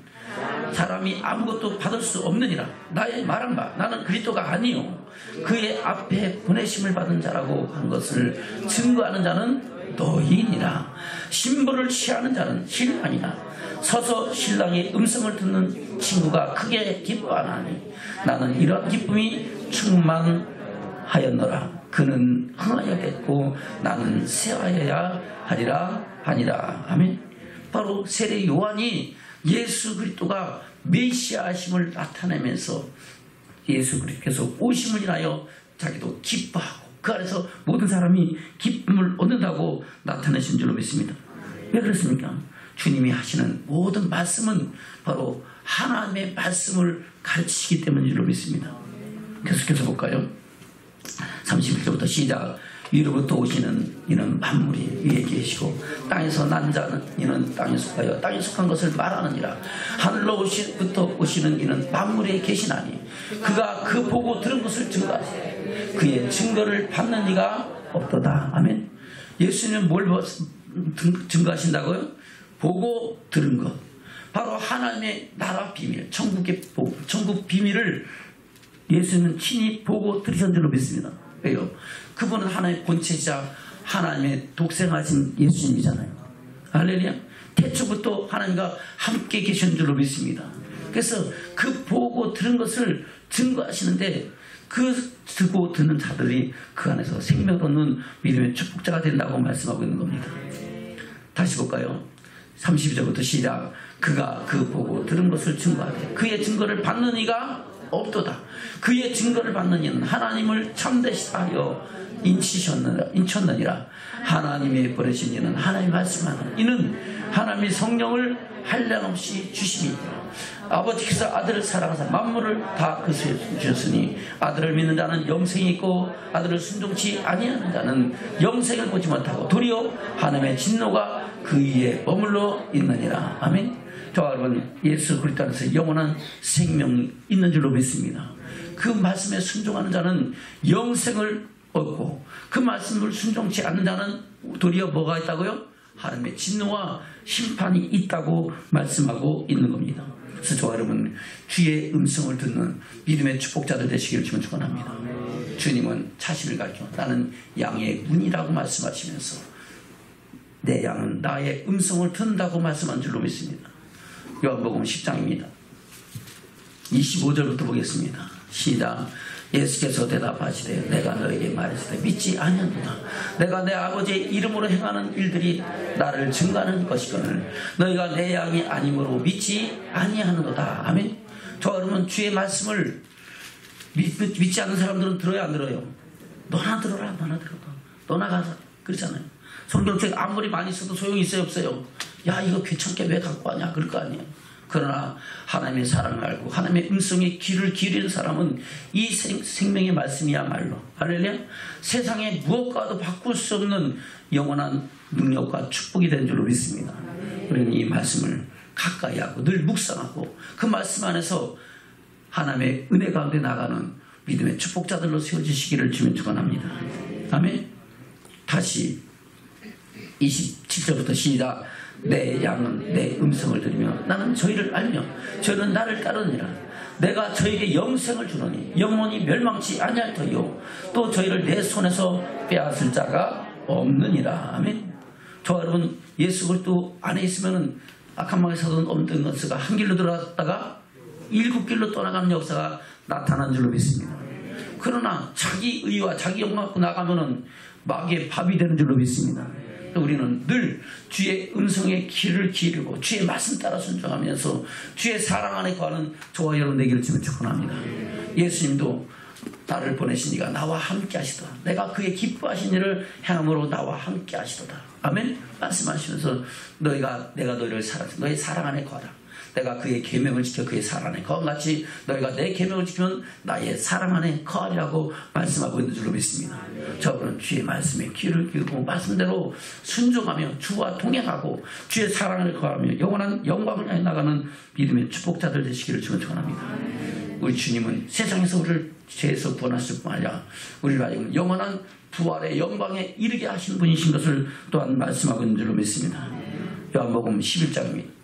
사람이 아무것도 받을 수 없느니라. 나의 말한 바 나는 그리스도가 아니요 그의 앞에 보내심을 받은 자라고 한 것을 증거하는 자는 너희니라. 신부를 취하는 자는 신랑이나 서서 신랑의 음성을 듣는 친구가 크게 기뻐하나니 나는 이러한 기쁨이 충만하였노라. 그는 흥하여겠고 나는 쇠하여야 하리라 하니라. 아멘. 바로 세례 요한이 예수 그리스도가 메시아심을 나타내면서 예수 그리스도께서 오심을 인하여 자기도 기뻐하고 그 안에서 모든 사람이 기쁨을 얻는다고 나타내신 줄로 믿습니다. 왜 그렇습니까? 주님이 하시는 모든 말씀은 바로 하나님의 말씀을 가르치시기 때문인 줄로 믿습니다. 계속해서 볼까요? 31절부터 시작. 위로부터 오시는 이는 만물이 위에 계시고 땅에서 난 자는 이는 땅에 속하여 땅에 속한 것을 말하느니라. 하늘로부터 오시는 이는 만물에 계시나니 그가 그 보고 들은 것을 증거하시되 그의 증거를 받는 이가 없도다. 아멘. 예수님은 뭘 증거하신다고요? 보고 들은 것. 바로 하나님의 나라 비밀, 천국 비밀을 예수님은 친히 보고 들으신 줄로 믿습니다. 왜요? 그분은 하나님의 본체이자 하나님의 독생하신 예수님이잖아요. 할렐루야. 태초부터 하나님과 함께 계신 줄로 믿습니다. 그래서 그 보고 들은 것을 증거하시는데 그 듣고 듣는 자들이 그 안에서 생명을 얻는 믿음의 축복자가 된다고 말씀하고 있는 겁니다. 다시 볼까요? 32절부터 시작. 그가 그 보고 들은 것을 증거하되 그의 증거를 받는 이가 없도다. 그의 증거를 받는 이는 하나님을 참되시다 하여 인쳤느니라. 하나님의 버리신 이는 하나님의 말씀하는 이는 하나님의 성령을 한량없이 주심이니라. 아버지께서 아들을 사랑하사 만물을 다 그수에 주셨으니 아들을 믿는 자는 영생이 있고 아들을 순종치 아니하는 자는 영생을 보지 못하고 도리어 하나님의 진노가 그 위에 머물러 있느니라. 아멘. 저와 여러분, 예수 그리스도 안에서 영원한 생명이 있는 줄로 믿습니다. 그 말씀에 순종하는 자는 영생을 얻고 그 말씀을 순종치 않는 자는 도리어 뭐가 있다고요? 하나님의 진노와 심판이 있다고 말씀하고 있는 겁니다. 그래서 저와 여러분, 주의 음성을 듣는 믿음의 축복자들 되시기를 주님 축원합니다. 주님은 자신을 가르쳐 나는 양의 문이라고 말씀하시면서 내 양은 나의 음성을 듣는다고 말씀한 줄로 믿습니다. 요한복음 10장입니다. 25절부터 보겠습니다. 시작. 예수께서 대답하시되 내가 너에게 말했을 때 믿지 아니하노라. 내가 내 아버지의 이름으로 행하는 일들이 나를 증거하는 것이거늘 너희가 내 양이 아니므로 믿지 아니하는도다. 아멘. 저 여러분, 주의 말씀을 믿지 않는 사람들은 들어야 안 들어요? 너나 들어라, 너나 들어라, 너나 가자, 그렇잖아요. 성경책 아무리 많이 써도 소용이 있어요, 없어요? 야, 이거 귀찮게 왜 갖고 와냐, 그럴 거 아니에요. 그러나 하나님의 사랑을 알고 하나님의 음성에 귀를 기울이는 사람은 이 생명의 말씀이야말로 할렐루야, 세상에 무엇과도 바꿀 수 없는 영원한 능력과 축복이 된 줄로 믿습니다. 우리는 이 말씀을 가까이 하고 늘 묵상하고 그 말씀 안에서 하나님의 은혜 가운데 나가는 믿음의 축복자들로 세워주시기를 주면 축원합니다. 아멘. 다시 27절부터 시작. 내 양은 내 음성을 들으며 나는 저희를 알며 저희는 나를 따르느니라. 내가 저에게 영생을 주노니 영원히 멸망치 아니할 터이요 또 저희를 내 손에서 빼앗을 자가 없느니라. 아멘. 저 여러분, 예수 그리스도 안에 있으면은 악한 마귀 사도는 없는 것가 한 길로 들어갔다가 7길로 떠나가는 역사가 나타난 줄로 믿습니다. 그러나 자기 의와 자기 영광 갖고 나가면은 마귀의 밥이 되는 줄로 믿습니다. 우리는 늘 주의 음성에 귀를 기울이고 주의 말씀 따라 순종하면서 주의 사랑 안에 거하는 저와 여러분 되기를 주면 축원합니다. 예수님도 나를 보내신 이가 나와 함께 하시도다. 내가 그의 기뻐하신 일을 행함으로 나와 함께 하시도다. 아멘. 말씀하시면서 내가 너희를 사랑해 너희 사랑 안에 거하라. 내가 그의 계명을 지켜 그의 사랑 안에 거한 같이 너희가 내 계명을 지키면 나의 사랑 안에 거하리라고 말씀하고 있는 줄로 믿습니다. 저분은 주의 말씀에 귀를 기울이고 말씀대로 순종하며 주와 동행하고 주의 사랑 안에 거하며 영원한 영광을 향해 나가는 믿음의 축복자들 되시기를 축원합니다. 우리 주님은 세상에서 우리를 죄에서 구원하실 뿐 아니라 우리를 하여금 영원한 부활의 영광에 이르게 하시는 분이신 것을 또한 말씀하고 있는 줄로 믿습니다. 요한복음 11장입니다.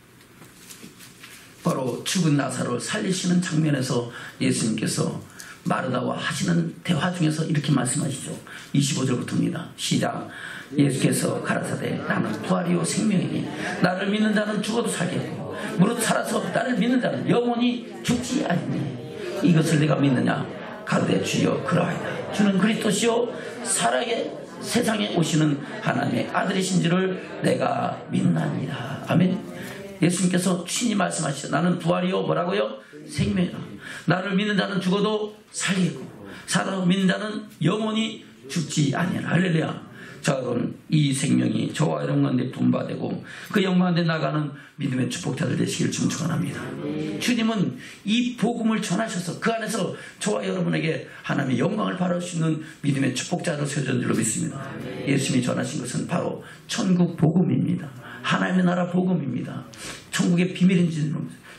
바로 죽은 나사로를 살리시는 장면에서 예수님께서 마르다와 하시는 대화 중에서 이렇게 말씀하시죠. 25절부터입니다. 시작. 예수께서 가라사대 나는 부활이요 생명이니 나를 믿는 자는 죽어도 살겠고 무릇 살아서 나를 믿는 자는 영원히 죽지 아니니 이것을 내가 믿느냐. 가로되 주여 그러하이다. 주는 그리스도시요 살아계 세상에 오시는 하나님의 아들이신 줄을 내가 믿나니라. 아멘. 예수님께서 친히 말씀하시죠. 나는 부활이요 뭐라고요? 생명이라. 나를 믿는 자는 죽어도 살겠고 살아 믿는 자는 영원히 죽지 아니하라. 할렐루야. 자, 여러분, 이 생명이 저와 여러분 가운데 분바되고 그 영광 가운데 나가는 믿음의 축복자들 되시길 좀 축원합니다. 주님은 이 복음을 전하셔서 그 안에서 저와 여러분에게 하나님의 영광을 바라볼 수 있는 믿음의 축복자로 세워진 줄로 믿습니다. 예수님이 전하신 것은 바로 천국 복음입니다. 하나님의 나라 복음입니다. 천국의 비밀인지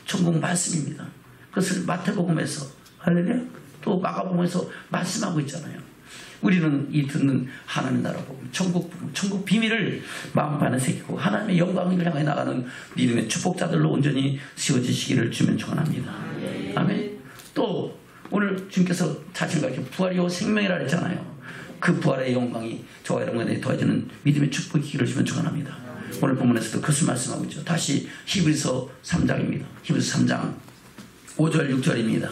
천국 말씀입니다. 그것을 마태복음에서 할렐루야 또 마가복음에서 말씀하고 있잖아요. 우리는 이 듣는 하나님의 나라 복음, 천국 비밀을 마음판에 새기고 하나님의 영광을 향해 나가는 믿음의 축복자들로 온전히 세워지시기를 주면 축원합니다. 아멘. 또 오늘 주님께서 자신과 이렇게 부활이요 생명이라 했잖아요. 그 부활의 영광이 저와 여러분에게 더해지는 믿음의 축복이기를 주면 축원합니다. 오늘 본문에서도 그것을 말씀하고 있죠. 다시 히브리서 3장입니다. 히브리서 3장 5절 6절입니다.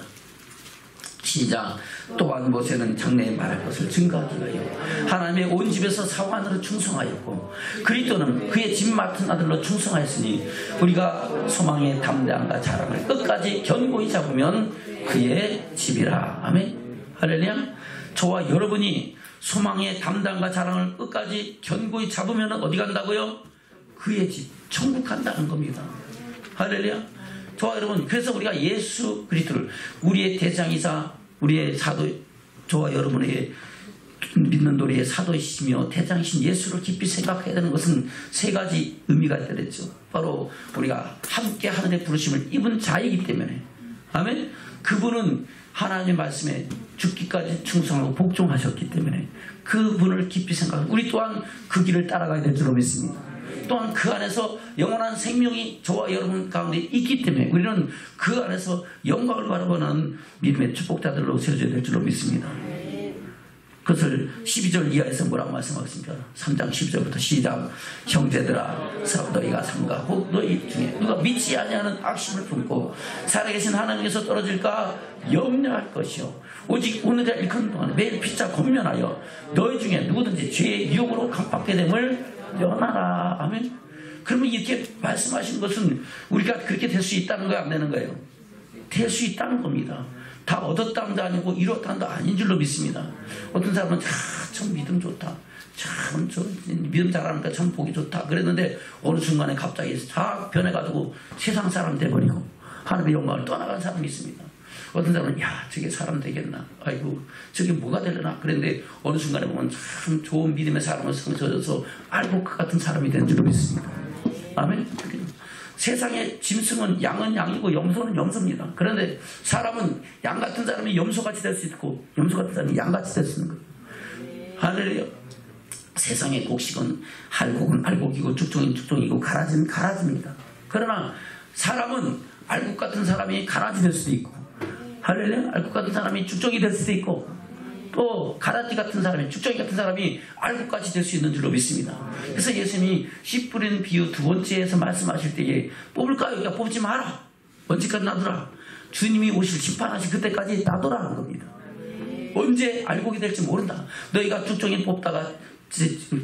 시작. 또한 모세는 장래에 말할 것을 증거하기 위하여 하나님의 온 집에서 사관으로 충성하였고 그리스도는 그의 집 맡은 아들로 충성하였으니 우리가 소망의 담대함과 자랑을 끝까지 견고히 잡으면 그의 집이라. 아멘. 할렐루야. 저와 여러분이 소망의 담대함과 자랑을 끝까지 견고히 잡으면 어디 간다고요? 그의 집, 천국 간다는 겁니다. 할렐루야. 저와 여러분, 그래서 우리가 예수 그리스도를 우리의 대장이사 우리의 사도, 저와 여러분에게 믿는 도리의 사도이시며 대장이신 예수를 깊이 생각해야 되는 것은 세 가지 의미가 있다랬죠. 바로 우리가 함께 하늘의 부르심을 입은 자이기 때문에. 아멘. 그분은 하나님의 말씀에 죽기까지 충성하고 복종하셨기 때문에 그분을 깊이 생각하고 우리 또한 그 길을 따라가야 될 줄로 믿습니다. 또한 그 안에서 영원한 생명이 저와 여러분 가운데 있기 때문에 우리는 그 안에서 영광을 바라보는 믿음의 축복자들로 세워져야 될 줄로 믿습니다. 그것을 12절 이하에서 뭐라고 말씀하셨습니까? 3장 12절부터 시작. 형제들아 너희가 삼가 혹 너희 중에 누가 믿지 아니하는 악심을 품고 살아계신 하나님께서 떨어질까 염려할 것이요 오직 오늘의 일컫는 동안 매일 피차 권면하여 너희 중에 누구든지 죄의 유혹으로 감박게 됨을 면하라. 아멘. 그러면 이렇게 말씀하신 것은 우리가 그렇게 될 수 있다는 거야, 안 되는 거예요? 될 수 있다는 겁니다. 다 얻었다는 아니고 이뤘다는 아닌 줄로 믿습니다. 어떤 사람은 참 믿음 좋다. 참 믿음 잘하니까 참 보기 좋다. 그랬는데 어느 순간에 갑자기 다 변해가지고 세상 사람 돼버리고 하나님의 영광을 떠나간 사람이 있습니다. 어떤 사람은 저게 사람 되겠나, 아이고 저게 뭐가 되려나 그랬는데 어느 순간에 보면 참 좋은 믿음의 사람을 성서져서 알곡 같은 사람이 된 줄로 믿습니다. 아멘. 세상의 짐승은 양은 양이고 염소는 염소입니다. 그런데 사람은 양 같은 사람이 염소같이 될 수 있고 염소 같은 사람이 양같이 될 수 있는 거예요. 할렐루야. 세상의 곡식은 알곡은 알곡이고 죽종은 죽종이고 가라지는 가라지입니다. 그러나 사람은 알곡 같은 사람이 가라지 될 수도 있고 할렐루야. 알곡 같은 사람이 죽종이 될 수도 있고 또 가라지 같은 사람이 죽종이 같은 사람이 알곡같이 될 수 있는 줄로 믿습니다. 그래서 예수님이 씨 뿌리는 비유 두 번째에서 말씀하실 때에 뽑을까요? 뽑지 마라. 언제까지 놔두라. 주님이 오실 심판하실 그때까지 놔두라 하는 겁니다. 언제 알곡이 될지 모른다. 너희가 죽종이 뽑다가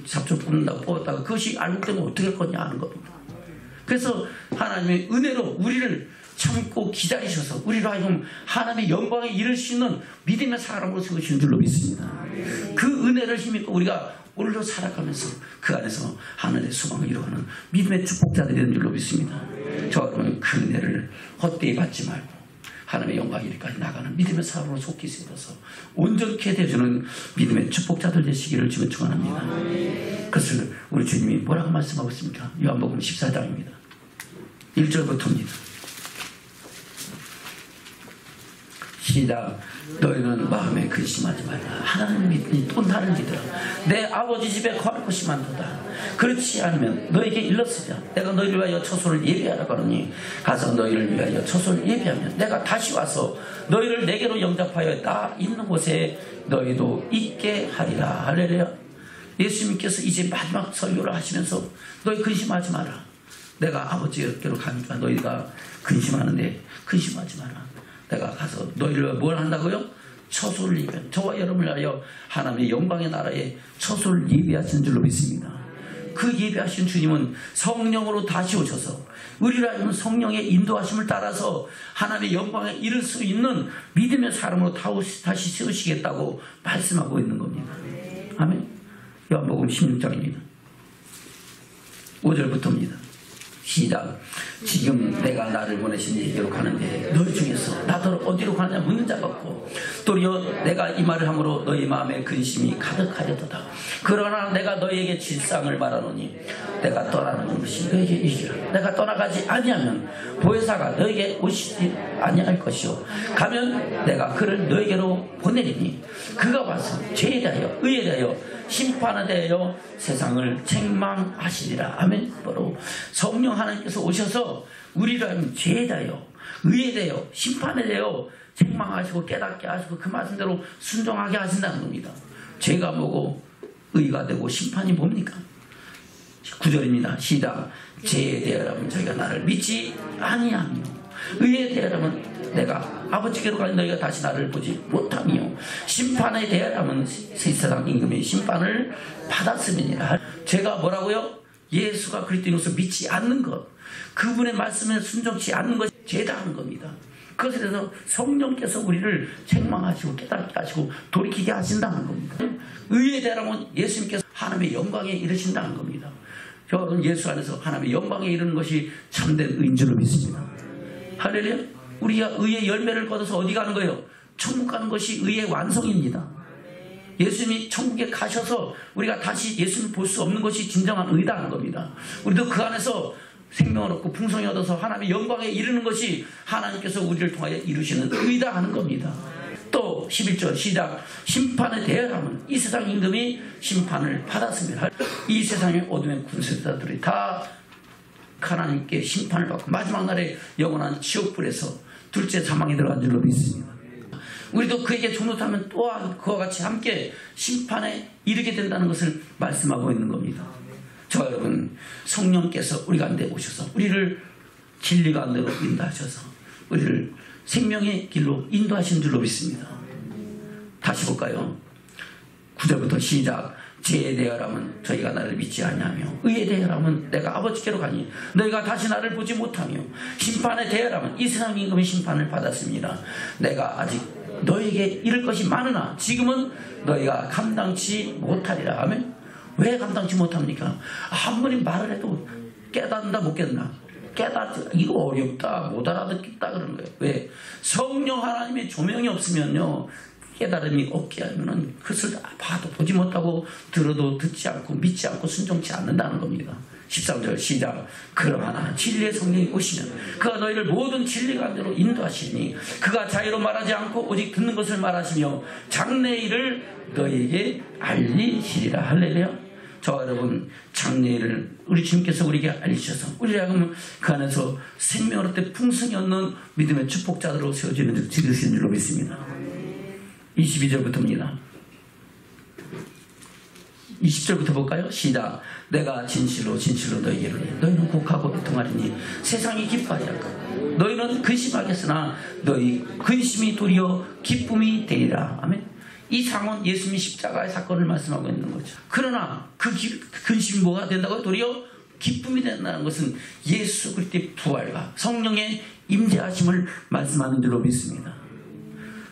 잡초 뽑는다고 뽑았다가 그것이 알곡되면 어떻게 할 거냐 하는 겁니다. 그래서 하나님의 은혜로 우리를 참고 기다리셔서 우리로 하여금 하나님의 영광에 이를 수 있는 믿음의 사람으로 세우시는 줄로 믿습니다. 그 은혜를 힘입고 우리가 오늘도 살아가면서 그 안에서 하늘의 소망을 이루어가는 믿음의 축복자들이 되는 줄로 믿습니다. 저 여러분 그 은혜를 헛되이 받지 말고 하나님의 영광 이르기까지 나가는 믿음의 사람으로 속히 세워서 온전케 되주는 믿음의 축복자들 되시기를 주면 축원합니다. 그것을 우리 주님이 뭐라고 말씀하고 있습니까? 요한복음 14장입니다. 1절부터입니다. 시작. 너희는 마음에 근심하지 말라. 하나님 믿으니 또 나를 믿으라. 내 아버지 집에 거할 곳이 많도다. 그렇지 않으면 너에게 일렀으랴. 내가 너희를 위하여 처소를 예비하라고 하니 가서 너희를 위하여 처소를 예비하면 내가 다시 와서 너희를 내게로 영접하여 나 있는 곳에 너희도 있게 하리라. 할렐루야. 예수님께서 이제 마지막 설교를 하시면서 너희 근심하지 마라. 내가 아버지께로 가니까 너희가 근심하는데 근심하지 마라. 내가 가서 너희를 뭘 한다고요? 처소를 예비하여 저와 여러분을 위하여 하나님의 영광의 나라에 처소를 예비하시는 줄로 믿습니다. 그 예비하신 주님은 성령으로 다시 오셔서 우리를 하여금 성령의 인도하심을 따라서 하나님의 영광에 이를 수 있는 믿음의 사람으로 다시 세우시겠다고 말씀하고 있는 겁니다. 아멘. 요한복음 16장입니다. 5절부터입니다. 시작. 지금 내가 나를 보내신 이에게로 가는데 너희 중에서 나더러 어디로 가느냐 묻는 자가 없고 도리어 내가 이 말을 함으로 너희 마음에 근심이 가득하려도다. 그러나 내가 너희에게 진상을 말하노니 내가 떠나는 것이 너희에게 이기라. 내가 떠나가지 아니하면 보혜사가 너희에게 오시지 아니할 것이요 가면 내가 그를 너희에게로 보내리니 그가 와서 죄에 대하여 의에 대하여 심판에 대하여 세상을 책망하시리라. 아멘. 바로 성령 하나님께서 오셔서 우리를 하면 죄에 대하여 의에 대하여 심판에 대하여 책망하시고 깨닫게 하시고 그 말씀대로 순종하게 하신다는 겁니다. 죄가 뭐고 의가 되고 심판이 뭡니까? 9절입니다. 시작. 죄에 대하여라면 저희가 나를 믿지 아니하며 의에 대하여라면 내가 아버지께로 가니 너희가 다시 나를 보지 못하며 심판에 대하여라면 세상 임금의 심판을 받았음이니라. 죄가 뭐라고요? 예수가 그리스도인으로서 믿지 않는 것, 그분의 말씀에 순종치 않는 것이 죄다 하는 겁니다. 그것에 대해서 성령께서 우리를 책망하시고 깨닫게 하시고 돌이키게 하신다는 겁니다. 의에 대하여라면 예수님께서 하나님의 영광에 이르신다는 겁니다. 저는 예수 안에서 하나님의 영광에 이르는 것이 참된 의인 줄로 믿습니다. 할렐루야. 우리가 의의 열매를 거둬서 어디 가는 거예요? 천국 가는 것이 의의 완성입니다. 예수님이 천국에 가셔서 우리가 다시 예수님을 볼 수 없는 것이 진정한 의다는 겁니다. 우리도 그 안에서 생명을 얻고 풍성히 얻어서 하나님의 영광에 이르는 것이 하나님께서 우리를 통하여 이루시는 의다 하는 겁니다. 또 11절 시작. 심판에 대하여라면 이 세상 임금이 심판을 받았습니다. 이 세상의 어둠의 군수자들이 다 하나님께 심판을 받고 마지막 날에 영원한 지옥불에서 둘째 사망에 들어간 줄로 믿습니다. 우리도 그에게 종노하면 또한 그와 같이 함께 심판에 이르게 된다는 것을 말씀하고 있는 겁니다. 저 여러분, 성령께서 우리 가운데 오셔서 우리를 진리 가운데로 인도하셔서 우리를 생명의 길로 인도하신 줄로 믿습니다. 다시 볼까요? 9절부터 시작. 죄에 대하여라면 저희가 나를 믿지 아니하며 의에 대하여라면 내가 아버지께로 가니 너희가 다시 나를 보지 못하며 심판에 대하여라면 이 세상 임금의 심판을 받았습니다. 내가 아직 너희에게 이를 것이 많으나 지금은 너희가 감당치 못하리라. 아멘. 왜 감당치 못합니까? 아무리 말을 해도 깨닫는다 못 깨닫나? 이거 어렵다 못 알아듣겠다 그러는 거예요. 왜? 성령 하나님의 조명이 없으면요 깨달음이 없게 하면은 그것을 봐도 보지 못하고 들어도 듣지 않고 믿지 않고 순종치 않는다는 겁니다. 13절 시작. 그러나 진리의 성령이 오시면 그가 너희를 모든 진리 가운데로 인도하시니 그가 자유로 말하지 않고 오직 듣는 것을 말하시며 장래일을 너희에게 알리시리라. 할렐루야. 저 여러분, 장래일을 우리 주님께서 우리에게 알리셔서 우리가 그 안에서 생명을 얻되 풍성히 얻는 믿음의 축복자들로 세워지는 줄로 믿습니다. 22절부터입니다. 20절부터 볼까요? 시작. 내가 진실로 너희에게 이르노니 너희는 곡하고 애통하리니 세상이 기뻐하리라. 너희는 근심하겠으나 너희 근심이 도리어 기쁨이 되리라. 아멘. 이 상은 예수님이 십자가의 사건을 말씀하고 있는 거죠. 그러나 그 근심이 뭐가 된다고요? 도리어 기쁨이 된다는 것은 예수 그리스도의 부활과 성령의 임재하심을 말씀하는 줄로 믿습니다.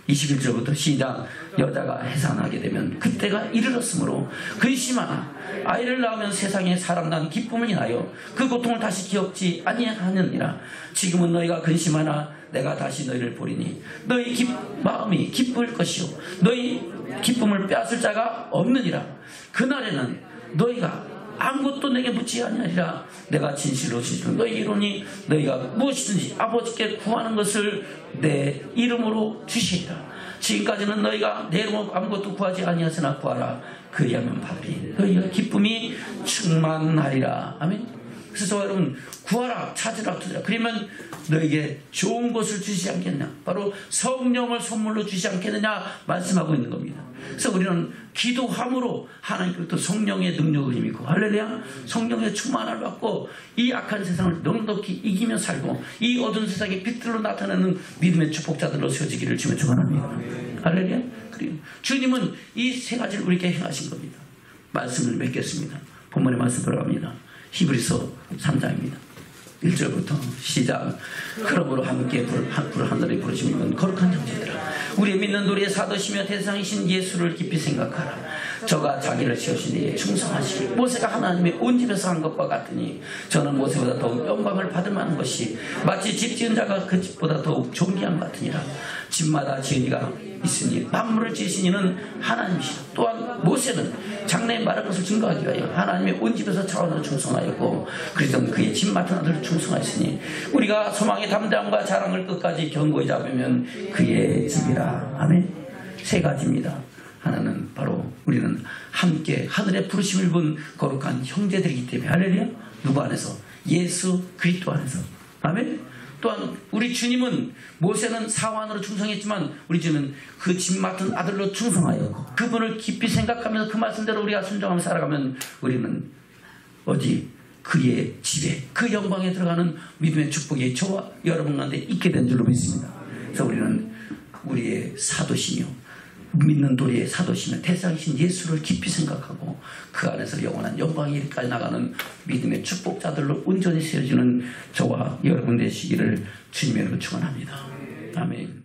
21절부터 시작. 여자가 해산하게 되면 그때가 이르렀으므로 근심하나 아이를 낳으면 세상에 사랑난 기쁨을 인하여 그 고통을 다시 기억지 아니하느니라. 지금은 너희가 근심하나 내가 다시 너희를 보리니 너희 마음이 기쁠 것이요 너희 기쁨을 빼앗을 자가 없느니라. 그날에는 너희가 아무것도 내게 묻지 아니하리라. 내가 진실로 너희 이루니 너희가 무엇이든지 아버지께 구하는 것을 내 이름으로 주시리라. 지금까지는 너희가 내 이름으로 아무것도 구하지 아니하으나 구하라. 그리하면 받으리. 너희가 기쁨이 충만하리라. 아멘. 그래서 여러분, 구하라, 찾으라, 두드라. 그러면 너에게 좋은 것을 주시지 않겠냐? 바로 성령을 선물로 주시지 않겠느냐 말씀하고 있는 겁니다. 그래서 우리는 기도함으로 하나님께로부터 성령의 능력을 힘입고 할렐루야, 성령의 충만을 받고 이 악한 세상을 넉넉히 이기며 살고 이 어두운 세상의 빛들로 나타나는 믿음의 축복자들로 세워지기를 주며 축원합니다. 할렐루야. 그리고 주님은 이 세 가지를 우리에게 행하신 겁니다. 말씀을 맺겠습니다. 본문의 말씀 들어갑니다. 히브리서 3장입니다. 1절부터 시작. 그러므로 함께 불 하늘에 부르시는 건 거룩한 형제들아, 우리 믿는 도리의 사도시며 대상이신 예수를 깊이 생각하라. 저가 자기를 세우시니 충성하시기 모세가 하나님의 온 집에서 한 것과 같으니 저는 모세보다 더욱 영광을 받을 만한 것이 마치 집 지은 자가 그 집보다 더욱 존귀한 것 같으니라. 집마다 지은 이가 있으니 만물을 지으신 이는 하나님이시라. 또한 모세는 장래에 말할 것을 증거하기 위하여 하나님의 온 집에서 차원으로 충성하였고 그리스도는 그의 집 맡은 아들을 충성하였으니 우리가 소망의 담대함과 자랑을 끝까지 견고히 잡으면 그의 집이라. 아멘. 세 가지입니다. 하나는 바로 우리는 함께 하늘의 부르심을 본 거룩한 형제들이기 때문에. 할렐루야. 누구 안에서? 예수 그리스도 안에서. 아멘. 또한 우리 주님은 모세는 사환으로 충성했지만 우리 주님은 그 집 맡은 아들로 충성하였고 그분을 깊이 생각하면서 그 말씀대로 우리가 순종하며 살아가면 우리는 어디? 그의 집에, 그 영광에 들어가는 믿음의 축복이 저와 여러분 가운데 있게 된 줄로 믿습니다. 그래서 우리는 우리의 사도시며 믿는 도리의 사도시며 대상이신 예수를 깊이 생각하고 그 안에서 영원한 영광에 이르기까지 나가는 믿음의 축복자들로 온전히 세워지는 저와 여러분 되시기를 주님의 이름으로 축원합니다. 아멘.